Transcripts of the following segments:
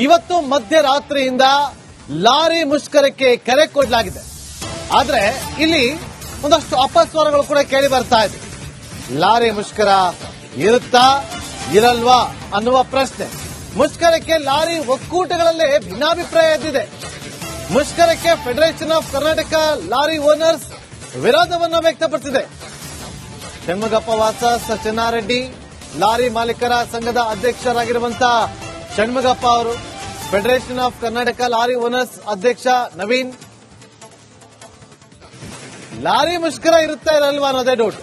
ಇವತ್ತು ಮಧ್ಯರಾತ್ರಿಯಿಂದ ಲಾರಿ ಮುಷ್ಕರಕ್ಕೆ ಕರೆ ಕೊಡಲಾಗಿದೆ. ಆದ್ರೆ ಇಲ್ಲಿ ಒಂದಷ್ಟು ಅಪಸ್ವರಗಳು ಕೂಡ ಕೇಳಿ ಬರ್ತಾ ಇದೆ. ಲಾರಿ ಮುಷ್ಕರ ಇರುತ್ತಾ ಇರಲ್ವಾ ಅನ್ನುವ ಪ್ರಶ್ನೆ. ಮುಷ್ಕರಕ್ಕೆ ಲಾರಿ ಒಕ್ಕೂಟಗಳಲ್ಲೇ ಭಿನ್ನಾಭಿಪ್ರಾಯ ಎದ್ದಿದೆ. ಮುಷ್ಕರಕ್ಕೆ federation of Karnataka lorry owners ವಿರೋಧವನ್ನು ವ್ಯಕ್ತಪಡಿಸಿದೆ. ಷಣ್ಮುಗಪ್ಪ ವಾಸಸ್ ಚೆನ್ನಾರೆಡ್ಡಿ ಲಾರಿ ಮಾಲೀಕರ ಸಂಘದ ಅಧ್ಯಕ್ಷರಾಗಿರುವಂತಹ ಷಣ್ಮುಗಪ್ಪ ಅವರು, federation of Karnataka lorry owners ಅಧ್ಯಕ್ಷ ನವೀನ್. ಲಾರಿ ಮುಷ್ಕರ ಇರುತ್ತಾ ಇರಲ್ವಾ ಅನ್ನೋದೇ ಡೌಟ್.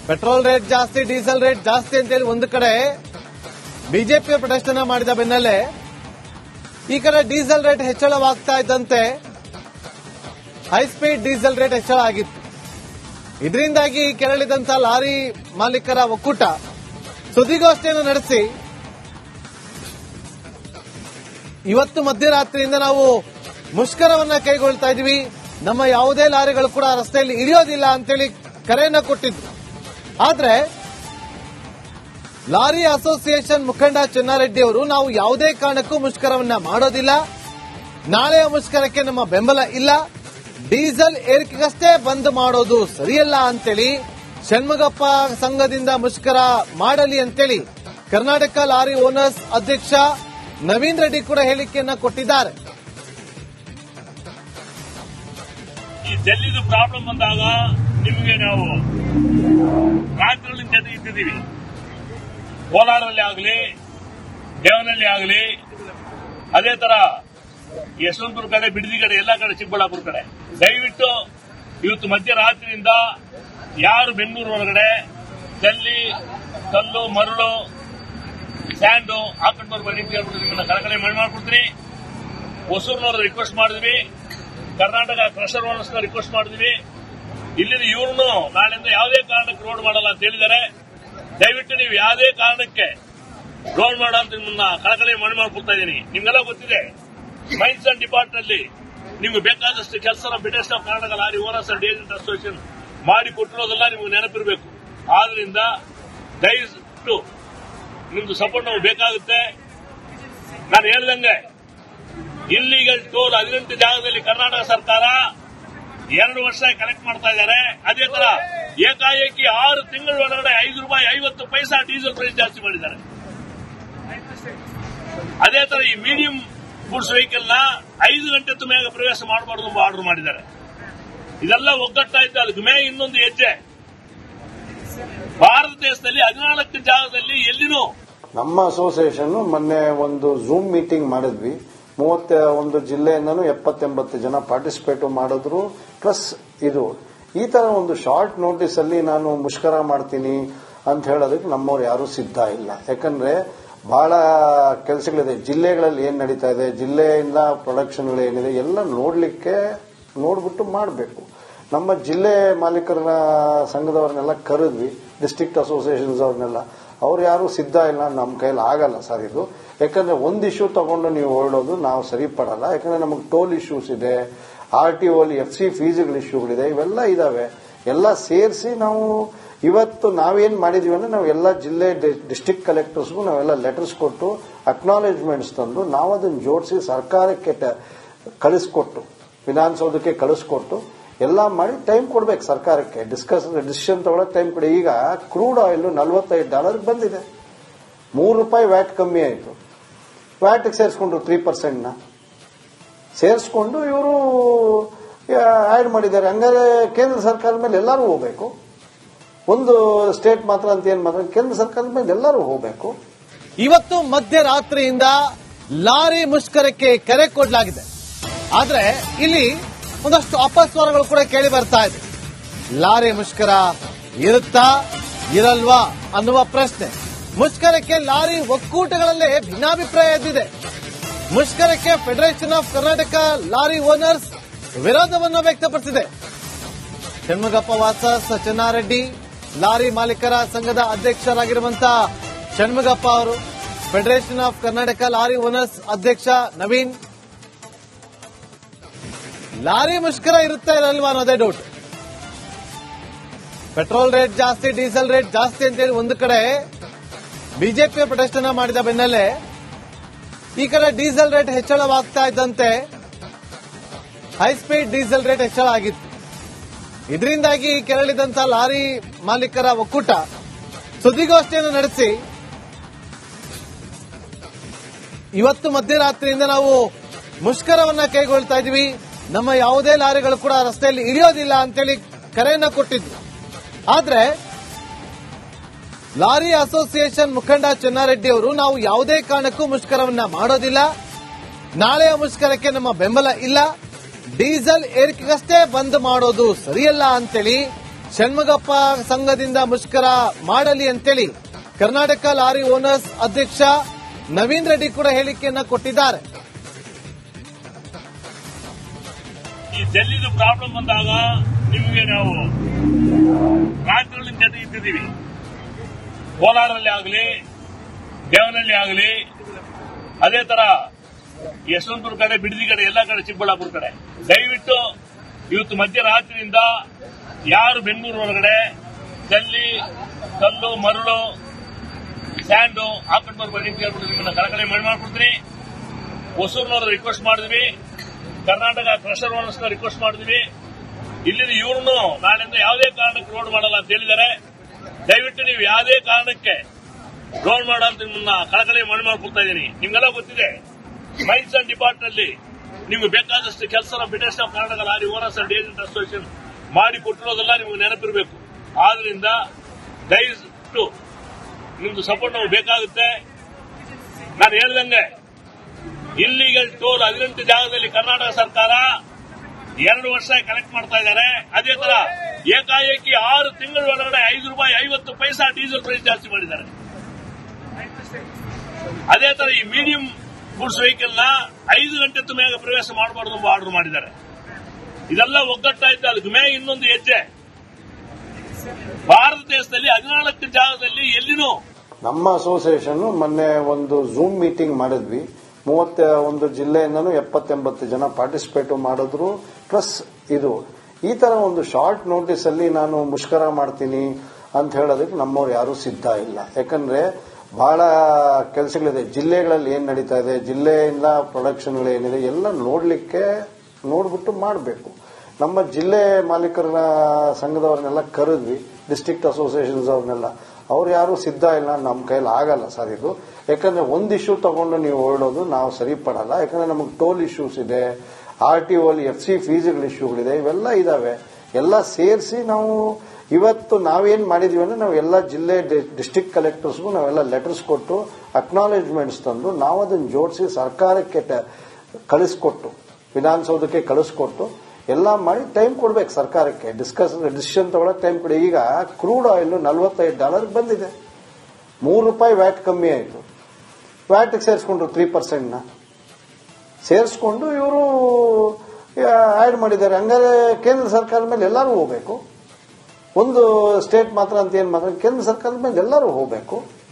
ಪೆಟ್ರೋಲ್ ರೇಟ್ ಜಾಸ್ತಿ, ಡೀಸೆಲ್ ರೇಟ್ ಜಾಸ್ತಿ ಅಂತೇಳಿ ಒಂದು ಕಡೆ ಬಿಜೆಪಿ ಪ್ರದರ್ಶನ ಮಾಡಿದ ಬೆನ್ನಲ್ಲೇ ಈ ಕಡೆ ಡೀಸೆಲ್ ರೇಟ್ ಹೆಚ್ಚಳವಾಗ್ತಾ ಇದ್ದಂತೆ ಹೈಸ್ಪೀಡ್ ಡೀಸೆಲ್ ರೇಟ್ ಹೆಚ್ಚಳ ಆಗಿತ್ತು. ಇದರಿಂದಾಗಿ ಕೆರಳಿದಂತ ಲಾರಿ ಮಾಲೀಕರ ಒಕ್ಕೂಟ ಸುದ್ದಿಗೋಷ್ಠಿಯನ್ನು ನಡೆಸಿ ಇವತ್ತು ಮಧ್ಯರಾತ್ರಿಯಿಂದ ನಾವು ಮುಷ್ಕರವನ್ನ ಕೈಗೊಳ್ತಾ ಇದೀವಿ, ನಮ್ಮ ಯಾವುದೇ ಲಾರಿಗಳು ಕೂಡ ರಸ್ತೆಯಲ್ಲಿ ಇಳಿಯೋದಿಲ್ಲ ಅಂತೇಳಿ ಕರೆಯನ್ನ ಕೊಟ್ಟಿದ್ರು. ಆದ್ರೆ ಲಾರಿ ಅಸೋಸಿಯೇಷನ್ ಮುಖಂಡ ಚೆನ್ನಾರೆಡ್ಡಿ ಅವರು, ನಾವು ಯಾವುದೇ ಕಾರಣಕ್ಕೂ ಮುಷ್ಕರವನ್ನ ಮಾಡೋದಿಲ್ಲ, ನಾಳೆಯ ಮುಷ್ಕರಕ್ಕೆ ನಮ್ಮ ಬೆಂಬಲ ಇಲ್ಲ, ಡೀಸೆಲ್ ಏರಿಕೆಗಷ್ಟೇ ಬಂದ್ ಮಾಡೋದು ಸರಿಯಲ್ಲ ಅಂತೇಳಿ ಷಣ್ಮುಗಪ್ಪ ಸಂಘದಿಂದ ಮುಷ್ಕರ ಮಾಡಲಿ ಅಂತೇಳಿ ಕರ್ನಾಟಕ ಲಾರಿ ಓನರ್ಸ್ ಅಧ್ಯಕ್ಷ ನವೀನ್ ರೆಡ್ಡಿ ಕೂಡ ಹೇಳಿಕೆಯನ್ನ ಕೊಟ್ಟಿದ್ದಾರೆ. ಈ ಡೆಲ್ಲಿದು ಪ್ರಾಬ್ಲಮ್ ಬಂದಾಗ ನಿಮಗೆ ನಾವು ರಾಜ್ಯಗಳಿಂದ ಜೊತೆ ಇಟ್ಟಿದ್ದೀವಿ. ಕೋಲಾರಲ್ಲಿ ಆಗಲಿ, ದೇವನಹಳ್ಳಿ ಆಗಲಿ, ಅದೇ ತರ ಯಶವಂತಪುರ ಕಡೆ, ಬಿಡದಿ ಕಡೆ, ಎಲ್ಲ ಕಡೆ, ಚಿಕ್ಕಬಳ್ಳಾಪುರ ಕಡೆ ದಯವಿಟ್ಟು ಇವತ್ತು ಮಧ್ಯರಾತ್ರಿಯಿಂದ ಯಾರು ಬೆಂಗಳೂರು ಒಳಗಡೆ ಜಲ್ಲಿ, ಕಲ್ಲು, ಮರಳು, ಸ್ಯಾಂಡು ಹಾಕೊಂಡು ಬರ್ಬನ್ನಿ ಅಂತ ಹೇಳ್ಬಿಟ್ಟು ನಿಮ್ಮನ್ನ ಕಳಕಳಿ ಮಾಡ್ಕೊಡ್ತೀನಿ. ಹೊಸೂರಿನವ್ರ ರಿಕ್ವೆಸ್ಟ್ ಮಾಡಿದ್ವಿ, ಕರ್ನಾಟಕ ಕ್ರಷರ್ ಓನರ್ಸ್ ರಿಕ್ವೆಸ್ಟ್ ಮಾಡಿದ್ವಿ. ಇಲ್ಲಿನ ಇವ್ರನ್ನು ನಾಳೆಯಿಂದ ಯಾವುದೇ ಕಾರಣಕ್ಕೆ ರೋಡ್ ಮಾಡಲ್ಲ ಅಂತ ಹೇಳಿದ್ದಾರೆ. ದಯವಿಟ್ಟು ನೀವು ಯಾವುದೇ ಕಾರಣಕ್ಕೆ ರೋಡ್ ಮಾಡೋ ಅಂತ ನಿಮ್ಮನ್ನ ಕಳಕಳಿ ಮಾಡ್ಕೊಡ್ತಾ ಇದ್ದೀನಿ. ನಿಮ್ಗೆಲ್ಲ ಗೊತ್ತಿದೆ, ಮೈನ್ಸ್ ಅಂಡ್ ಡಿಪಾರ್ಟ್ಮೆಂಟ್ ನಲ್ಲಿ ನಿಮ್ಗೆ ಬೇಕಾದಷ್ಟು ಕೆಲಸ federation of Karnataka lorry owners and agent association ಮಾಡಿ ಕೊಟ್ಟಿರೋದೆಲ್ಲ ನಿಮ್ಗೆ ನೆನಪಿರಬೇಕು. ಆದ್ರಿಂದ ದಯವಿಟ್ಟು ನಿಮ್ದು ಸಪೋರ್ಟ್ ನಮ್ಗೆ ಬೇಕಾಗುತ್ತೆ. ನಾನು ಹೇಳ್ದಂಗೆ ಇಲ್ಲಿಗಲ್ ಟೋಲ್ 18 ಜಾಗದಲ್ಲಿ ಕರ್ನಾಟಕ ಸರ್ಕಾರ 2 ವರ್ಷ ಕಲೆಕ್ಟ್ ಮಾಡ್ತಾ ಇದ್ದಾರೆ. ಅದೇ ತರ ಏಕಾಏಕಿ 6 ತಿಂಗಳ ಒಳಗಡೆ ₹5.50 ಡೀಸೆಲ್ ಪ್ರೈಸ್ ಜಾಸ್ತಿ ಮಾಡಿದ್ದಾರೆ. ಅದೇ ತರ ಈ ಮೀಡಿಯಂ ಗೂಡ್ಸ್ ವೆಹಿಕಲ್ ನ 5 ಗಂಟೆ ಮೇಲೆ ಪ್ರವೇಶ ಮಾಡಬಾರದು ಎಂಬ ಆರ್ಡರ್ ಮಾಡಿದ್ದಾರೆ. ಇದೆಲ್ಲ ಒಗ್ಗಟ್ಟಾಯ್ತು. ಅದಕ್ಕೆ ಮೇಲೆ ಇನ್ನೊಂದು ಹೆಜ್ಜೆ, ಭಾರತ ದೇಶದಲ್ಲಿ 14 ಜಾಗದಲ್ಲಿ ಎಲ್ಲಿನೂ ನಮ್ಮ ಅಸೋಸಿಯೇಷನ್ ಮೊನ್ನೆ ಒಂದು ಝೂಮ್ ಮೀಟಿಂಗ್ ಮಾಡಿದ್ವಿ. 31 ಜಿಲ್ಲೆಯಿಂದನೂ 70-80 ಜನ ಪಾರ್ಟಿಸಿಪೇಟ್ ಮಾಡಿದ್ರು. ಪ್ಲಸ್ ಇದು ಈ ತರ ಒಂದು ಶಾರ್ಟ್ ನೋಟಿಸ್ ಅಲ್ಲಿ ನಾನು ಮುಷ್ಕರ ಮಾಡ್ತೀನಿ ಅಂತ ಹೇಳೋದಕ್ಕೆ ನಮ್ಮವ್ರು ಯಾರು ಸಿದ್ಧ ಇಲ್ಲ. ಯಾಕಂದ್ರೆ ಬಹಳ ಕೆಲಸಗಳಿದೆ, ಜಿಲ್ಲೆಗಳಲ್ಲಿ ಏನ್ ನಡೀತಾ ಇದೆ, ಜಿಲ್ಲೆಯಿಂದ ಪ್ರೊಡಕ್ಷನ್ಗಳು ಏನಿದೆ ಎಲ್ಲ ನೋಡ್ಬಿಟ್ಟು ಮಾಡಬೇಕು. ನಮ್ಮ ಜಿಲ್ಲೆ ಮಾಲೀಕರ ಸಂಘದವ್ರನ್ನೆಲ್ಲ ಕರೆದ್ವಿ, ಡಿಸ್ಟ್ರಿಕ್ಟ್ ಅಸೋಸಿಯೇಷನ್ಸ್ ಅವ್ರನ್ನೆಲ್ಲ. ಅವ್ರು ಯಾರು ಸಿದ್ಧ ಇಲ್ಲ, ನಮ್ಮ ಕೈಲಿ ಆಗಲ್ಲ ಸರ್ ಇದು. ಯಾಕಂದ್ರೆ ಒಂದು ಇಶ್ಯೂ ತಗೊಂಡು ನೀವು ಹೊರಡೋದು ನಾವು ಸರಿಪಡಲ್ಲ. ಯಾಕಂದ್ರೆ ನಮಗೆ ಟೋಲ್ ಇಶ್ಯೂಸ್ ಇದೆ, RTO ಅಲ್ಲಿ FC ಫೀಸ್ಗಳ ಇಶ್ಯೂಗಳಿದೆ, ಇವೆಲ್ಲ ಇದಾವೆ. ಎಲ್ಲ ಸೇರಿಸಿ ನಾವು ಇವತ್ತು ನಾವೇನ್ ಮಾಡಿದೀವಿ ಅಂದ್ರೆ ನಾವು ಎಲ್ಲ ಜಿಲ್ಲೆ ಡಿಸ್ಟ್ರಿಕ್ಟ್ ಕಲೆಕ್ಟರ್ಸ್ಗೂ ನಾವೆಲ್ಲ ಲೆಟರ್ಸ್ ಕೊಟ್ಟು ಅಕ್ನಾಲೇಜ್ಮೆಂಟ್ಸ್ ತಂದು ನಾವು ಅದನ್ನು ಜೋಡಿಸಿ ಸರ್ಕಾರಕ್ಕೆ ಕಳಿಸ್ಕೊಟ್ಟು, ವಿಧಾನಸೌಧಕ್ಕೆ ಕಳಿಸ್ಕೊಟ್ಟು ಎಲ್ಲ ಮಾಡಿ ಟೈಮ್ ಕೊಡ್ಬೇಕು ಸರ್ಕಾರಕ್ಕೆ. ಡಿಸಿಷನ್ ತಗೊಳಕ್ ಟೈಮ್ ಕೊಡಿ. ಈಗ ಕ್ರೂಡ್ ಆಯಿಲ್ $45 ಬಂದಿದೆ, ₹3 ವ್ಯಾಟ್ ಕಮ್ಮಿ ಆಯಿತು. ವ್ಯಾಟ್ಗೆ ಸೇರಿಸ್ಕೊಂಡ್ರು 3% ಸೇರಿಸ್ಕೊಂಡು ಇವರು ಆಡ್ ಮಾಡಿದ್ದಾರೆ. ಹಂಗಾದ್ರೆ ಕೇಂದ್ರ ಸರ್ಕಾರದ ಮೇಲೆ ಎಲ್ಲರೂ ಹೋಗ್ಬೇಕು, ಒಂದು ಸ್ಟೇಟ್ ಮಾತ್ರ ಅಂತ ಏನ್ ಮಾತ್ರ, ಕೇಂದ್ರ ಸರ್ಕಾರದ ಮೇಲೆ ಎಲ್ಲರೂ ಹೋಗ್ಬೇಕು. ಇವತ್ತು ಮಧ್ಯರಾತ್ರಿಯಿಂದ ಲಾರಿ ಮುಷ್ಕರಕ್ಕೆ ಕರೆ ಕೊಡಲಾಗಿದೆ. ಆದ್ರೆ ಇಲ್ಲಿ ಒಂದಷ್ಟು ಅಪಸ್ವರಗಳು ಕೂಡ ಕೇಳಿ ಬರ್ತಾ ಇದೆ. ಲಾರಿ ಮುಷ್ಕರ ಇರುತ್ತಾ ಇರಲ್ವಾ ಅನ್ನುವ ಪ್ರಶ್ನೆ. ಮುಷ್ಕರಕ್ಕೆ ಲಾರಿ ಒಕ್ಕೂಟಗಳಲ್ಲೇ ಭಿನ್ನಾಭಿಪ್ರಾಯ ಎದ್ದಿದೆ. ಮುಷ್ಕರಕ್ಕೆ federation of Karnataka lorry owners ವಿರೋಧವನ್ನು ವ್ಯಕ್ತಪಡಿಸಿದೆ. ಷಣ್ಮುಗಪ್ಪ ವಾಸಸ್ ಚೆನ್ನಾರೆಡ್ಡಿ ಲಾರಿ ಮಾಲೀಕರ ಸಂಘದ ಅಧ್ಯಕ್ಷರಾಗಿರುವಂತಹ ಷಣ್ಮುಗಪ್ಪ ಅವರು, federation of Karnataka lorry owners ಅಧ್ಯಕ್ಷ ನವೀನ್. ಲಾರಿ ಮುಷ್ಕರ ಇರುತ್ತಾ ಇರಲ್ವಾ ಅನ್ನೋದೇ ಡೌಟ್. ಪೆಟ್ರೋಲ್ ರೇಟ್ ಜಾಸ್ತಿ, ಡೀಸೆಲ್ ರೇಟ್ ಜಾಸ್ತಿ ಅಂತೇಳಿ ಒಂದು ಕಡೆ ಬಿಜೆಪಿ ಪ್ರದರ್ಶನ ಮಾಡಿದ ಬೆನ್ನಲ್ಲೇ ಈ ಕಡೆ ಡೀಸೆಲ್ ರೇಟ್ ಹೆಚ್ಚಳವಾಗ್ತಾ ಇದ್ದಂತೆ ಹೈಸ್ಪೀಡ್ ಡೀಸೆಲ್ ರೇಟ್ ಹೆಚ್ಚಳ ಆಗಿತ್ತು. ಇದರಿಂದಾಗಿ ಕೆರಳಿದಂತ ಲಾರಿ ಮಾಲೀಕರ ಒಕ್ಕೂಟ ಸುದ್ದಿಗೋಷ್ಠಿಯನ್ನು ನಡೆಸಿ ಇವತ್ತು ಮಧ್ಯರಾತ್ರಿಯಿಂದ ನಾವು ಮುಷ್ಕರವನ್ನ ಕೈಗೊಳ್ತಾ ಇದೀವಿ, ನಮ್ಮ ಯಾವುದೇ ಲಾರಿಗಳು ಕೂಡ ರಸ್ತೆಯಲ್ಲಿ ಇಳಿಯೋದಿಲ್ಲ ಅಂತೇಳಿ ಕರೆಯನ್ನ ಕೊಟ್ಟಿದ್ರು. ಆದ್ರೆ ಲಾರಿ ಅಸೋಸಿಯೇಷನ್ ಮುಖಂಡ ಚೆನ್ನಾರೆಡ್ಡಿ ಅವರು ನಾವು ಯಾವುದೇ ಕಾರಣಕ್ಕೂ ಮುಷ್ಕರವನ್ನ ಮಾಡೋದಿಲ್ಲ, ನಾಳೆಯ ಮುಷ್ಕರಕ್ಕೆ ನಮ್ಮ ಬೆಂಬಲ ಇಲ್ಲ, ಡೀಸೆಲ್ ಏರಿಕೆಗಷ್ಟೇ ಬಂದ್ ಮಾಡೋದು ಸರಿಯಲ್ಲ ಅಂತೇಳಿ ಷಣ್ಮುಗಪ್ಪ ಸಂಘದಿಂದ ಮುಷ್ಕರ ಮಾಡಲಿ ಅಂತೇಳಿ ಕರ್ನಾಟಕ ಲಾರಿ ಓನರ್ಸ್ ಅಧ್ಯಕ್ಷ ನವೀನ್ ರೆಡ್ಡಿ ಕೂಡ ಹೇಳಿಕೆಯನ್ನ ಕೊಟ್ಟಿದ್ದಾರೆ. ಈ ಡೆಲ್ಲಿದು ಪ್ರಾಬ್ಲಮ್ ಬಂದಾಗ ನಿಮಗೆ ನಾವು ರಾಜ್ಯಗಳ ಜೊತೆ ಇಟ್ಟಿದ್ದೀವಿ. ಕೋಲಾರಲ್ಲಿ ಆಗಲಿ, ದೇವನಹಳ್ಳಿ ಆಗಲಿ, ಅದೇ ತರ ಯಶವಂತಪುರ ಕಡೆ, ಬಿಡದಿ ಕಡೆ, ಎಲ್ಲ ಕಡೆ, ಚಿಕ್ಕಬಳ್ಳಾಪುರ ಕಡೆ ದಯವಿಟ್ಟು ಇವತ್ತು ಮಧ್ಯರಾತ್ರಿಯಿಂದ ಯಾರು ಬೆಂಗಳೂರು ಒಳಗಡೆ ಜಲ್ಲಿ, ಕಲ್ಲು, ಮರಳು, ಸ್ಯಾಂಡು ಹಾಕೊಂಡು ಬರ್ಬೋದು ಅಂತ ಹೇಳ್ಬಿಟ್ಟು ನಿಮ್ಮನ್ನ ಕಳಕಳಿ ಮಾಡ್ಕೊಡ್ತೀನಿ. ಹೊಸೂರಿನವ್ರ ರಿಕ್ವೆಸ್ಟ್ ಮಾಡಿದ್ವಿ, ಕರ್ನಾಟಕ ಕ್ರಷರ್ ಓನರ್ಸ್ ರಿಕ್ವೆಸ್ಟ್ ಮಾಡಿದ್ವಿ. ಇಲ್ಲಿನ ಇವ್ರನ್ನು ನಾಳೆಯಿಂದ ಯಾವುದೇ ಕಾರಣಕ್ಕೆ ರೋಡ್ ಮಾಡಲ್ಲ ಅಂತ ಹೇಳಿದ್ದಾರೆ. ದಯವಿಟ್ಟು ನೀವು ಯಾವುದೇ ಕಾರಣಕ್ಕೆ ರೋಡ್ ಮಾಡಲ್ಲ ನಿಮ್ಮನ್ನ ಕಳಕಳಿ ಮಾಡ್ಕೊಡ್ತಾ ಇದ್ದೀನಿ. ನಿಮ್ಗೆಲ್ಲ ಗೊತ್ತಿದೆ, ಮೈನ್ಸ್ ಅಂಡ್ ಡಿಪಾರ್ಟ್ ನಲ್ಲಿ ನಿಮ್ಗೆ ಬೇಕಾದಷ್ಟು ಕೆಲಸ federation of Karnataka lorry owners and agent association ಮಾಡಿ ಕೊಟ್ಟಿರೋದೆಲ್ಲ ನಿಮ್ಗೆ ನೆನಪಿರಬೇಕು. ಆದ್ರಿಂದ ದಯವಿಟ್ಟು ನಿಮ್ದು ಸಪೋರ್ಟ್ ನಮ್ಗೆ ಬೇಕಾಗುತ್ತೆ. ನಾನು ಹೇಳ್ದಂಗೆ ಇಲ್ಲಿಗಲ್ ಟೋಲ್ 18 ಜಾಗದಲ್ಲಿ ಕರ್ನಾಟಕ ಸರ್ಕಾರ 2 ವರ್ಷ ಕಲೆಕ್ಟ್ ಮಾಡ್ತಾ ಇದ್ದಾರೆ. ಅದೇ ತರ ಏಕಾಏಕಿ 6 ತಿಂಗಳ ಒಳಗಡೆ ₹5.50 ಡೀಸೆಲ್ ಪ್ರೈಸ್ ಜಾಸ್ತಿ ಮಾಡಿದ್ದಾರೆ. ಅದೇ ತರ ಈ ಮೀಡಿಯಂ ಗೂಡ್ಸ್ ವೆಹಿಕಲ್ ನ 5 ಗಂಟೆ ಮೇಗ ಪ್ರವೇಶ ಮಾಡಬಾರ್ದು ಎಂಬ ಆರ್ಡರ್ ಮಾಡಿದ್ದಾರೆ. ಇದೆಲ್ಲ ಒಗ್ಗಟ್ಟಾಯ್ತು. ಅದಕ್ಕೆ ಮೇಗ ಇನ್ನೊಂದು ಹೆಜ್ಜೆ, ಭಾರತ ದೇಶದಲ್ಲಿ 14 ಜಾಗದಲ್ಲಿ ಎಲ್ಲಿನೂ ನಮ್ಮ ಅಸೋಸಿಯೇಷನ್ ಮೊನ್ನೆ ಒಂದು ಝೂಮ್ ಮೀಟಿಂಗ್ ಮಾಡಿದ್ವಿ. 31 ಜಿಲ್ಲೆಯಿಂದನೂ 70-80 ಜನ ಪಾರ್ಟಿಸಿಪೇಟ್ ಮಾಡಿದ್ರು. ಪ್ಲಸ್ ಇದು ಈ ತರ ಒಂದು ಶಾರ್ಟ್ ನೋಟಿಸ್ ಅಲ್ಲಿ ನಾನು ಮುಷ್ಕರ ಮಾಡ್ತೀನಿ ಅಂತ ಹೇಳೋದಕ್ಕೆ ನಮ್ಮವ್ರು ಯಾರೂ ಸಿದ್ಧ ಇಲ್ಲ. ಯಾಕಂದ್ರೆ ಬಹಳ ಕೆಲಸಗಳಿದೆ, ಜಿಲ್ಲೆಗಳಲ್ಲಿ ಏನ್ ನಡೀತಾ ಇದೆ, ಜಿಲ್ಲೆಯಿಂದ ಪ್ರೊಡಕ್ಷನ್ಗಳೇನಿದೆ ಎಲ್ಲ ನೋಡ್ಬಿಟ್ಟು ಮಾಡಬೇಕು. ನಮ್ಮ ಜಿಲ್ಲೆ ಮಾಲೀಕರ ಸಂಘದವ್ರನ್ನೆಲ್ಲ ಕರೆದ್ವಿ, ಡಿಸ್ಟ್ರಿಕ್ಟ್ ಅಸೋಸಿಯೇಷನ್ಸ್ ಅವ್ರನ್ನೆಲ್ಲ. ಅವ್ರು ಯಾರು ಸಿದ್ಧ ಇಲ್ಲ, ನಮ್ಮ ಕೈಲಿ ಆಗಲ್ಲ ಸರ್ ಇದು. ಯಾಕಂದ್ರೆ ಒಂದು ಇಶ್ಯೂ ತಗೊಂಡು ನೀವು ಹೊರಡೋದು ನಾವು ಸರಿಪಡಲ್ಲ. ಯಾಕಂದ್ರೆ ನಮಗೆ ಟೋಲ್ ಇಶ್ಯೂಸ್ ಇದೆ, RTO ಅಲ್ಲಿ FC ಫೀಸ್ಗಳ ಇಶ್ಯೂಗಳಿದೆ, ಇವೆಲ್ಲ ಇದಾವೆ. ಎಲ್ಲ ಸೇರಿಸಿ ನಾವು ಇವತ್ತು ನಾವೇನ್ ಮಾಡಿದೀವಿ ಅಂದ್ರೆ ನಾವು ಎಲ್ಲ ಜಿಲ್ಲೆ ಡಿಸ್ಟ್ರಿಕ್ಟ್ ಕಲೆಕ್ಟರ್ಸ್ಗೂ ನಾವೆಲ್ಲ ಲೆಟರ್ಸ್ ಕೊಟ್ಟು ಅಕ್ನಾಲೇಜ್ಮೆಂಟ್ಸ್ ತಂದು ನಾವು ಅದನ್ನ ಜೋಡಿಸಿ ಸರ್ಕಾರಕ್ಕೆ ಕಳಿಸ್ಕೊಟ್ಟು, ವಿಧಾನಸೌಧಕ್ಕೆ ಕಳಿಸ್ಕೊಟ್ಟು ಎಲ್ಲ ಮಾಡಿ ಟೈಮ್ ಕೊಡ್ಬೇಕು ಸರ್ಕಾರಕ್ಕೆ. ಡಿಸಿಷನ್ ತಗೊಳಕ್ ಟೈಮ್ ಕೊಡಿ. ಈಗ ಕ್ರೂಡ್ ಆಯಿಲ್ $45 ಬಂದಿದೆ, ₹3 ವ್ಯಾಟ್ ಕಮ್ಮಿ ಆಯಿತು. ವ್ಯಾಟ್ಗೆ ಸೇರಿಸ್ಕೊಂಡ್ರು 3% ಸೇರಿಸ್ಕೊಂಡು ಇವರು ಆಡ್ ಮಾಡಿದ್ದಾರೆ. ಹಂಗಾರೆ ಕೇಂದ್ರ ಸರ್ಕಾರದ ಮೇಲೆ ಎಲ್ಲರೂ ಹೋಗಬೇಕು, ಒಂದು ಸ್ಟೇಟ್ ಮಾತ್ರ ಅಂತ ಏನ್ ಮಾತ್ರ, ಕೇಂದ್ರ ಸರ್ಕಾರದ ಮೇಲೆ ಎಲ್ಲರೂ ಹೋಗಬೇಕು.